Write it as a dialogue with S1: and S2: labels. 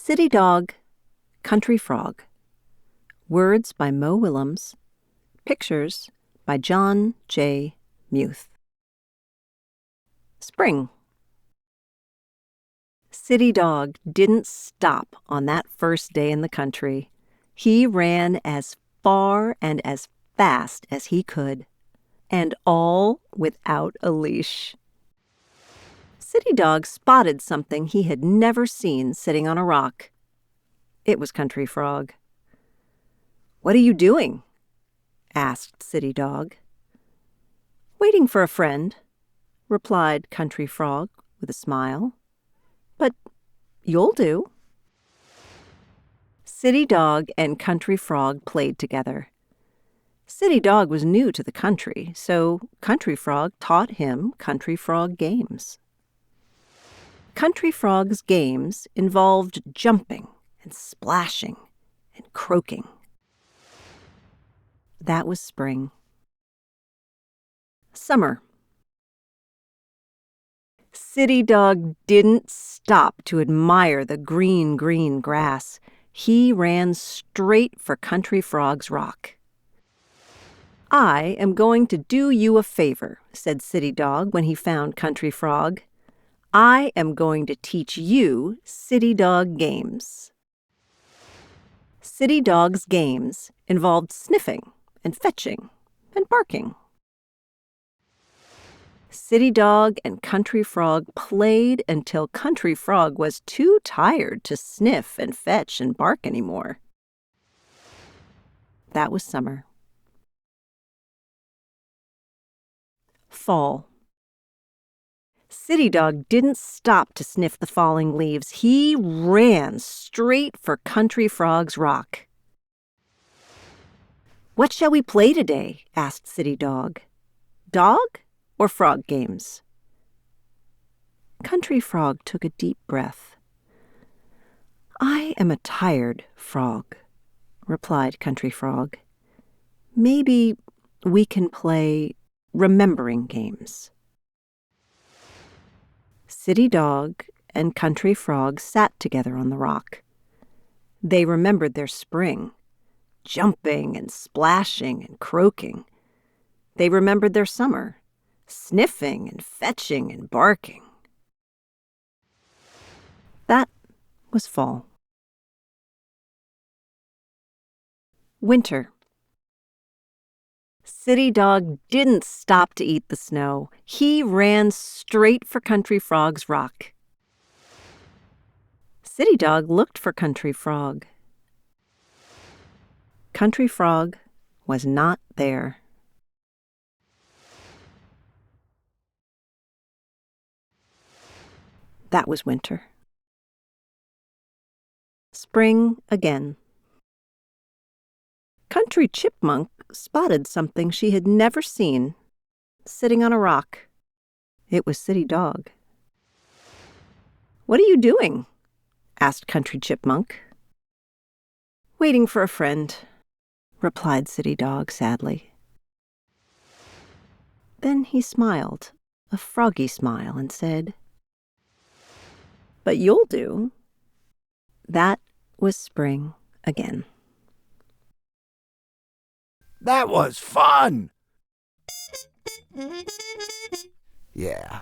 S1: City Dog, Country Frog. Words by Mo Willems. Pictures by Jon J. Muth. Spring. City Dog didn't stop on that first day in the country. He ran as far and as fast as he could, and all without a leash. City Dog spotted something he had never seen sitting on a rock. It was Country Frog. "What are you doing?" asked City Dog. "Waiting for a friend," replied Country Frog with a smile. "But you'll do." City Dog and Country Frog played together. City Dog was new to the country, so Country Frog taught him Country Frog games. Country Frog's games involved jumping and splashing and croaking. That was spring. Summer. City Dog didn't stop to admire the green, green grass. He ran straight for Country Frog's rock. "I am going to do you a favor," said City Dog when he found Country Frog. "I am going to teach you City Dog games." City Dog's games involved sniffing and fetching and barking. City Dog and Country Frog played until Country Frog was too tired to sniff and fetch and bark anymore. That was summer. Fall. City Dog didn't stop to sniff the falling leaves. He ran straight for Country Frog's rock. "What shall we play today?" asked City Dog. "Dog or frog games?" Country Frog took a deep breath. "I am a tired frog," replied Country Frog. "Maybe we can play remembering games." City Dog and Country Frog sat together on the rock. They remembered their spring, jumping and splashing and croaking. They remembered their summer, sniffing and fetching and barking. That was fall. Winter. City Dog didn't stop to eat the snow. He ran straight for Country Frog's rock. City Dog looked for Country Frog. Country Frog was not there. That was winter. Spring again. Country Chipmunk spotted something she had never seen, sitting on a rock. It was City Dog. "What are you doing?" asked Country Chipmunk. "Waiting for a friend," replied City Dog sadly. Then he smiled, a froggy smile, and said, "But you'll do." That was spring again.
S2: That was fun! Yeah.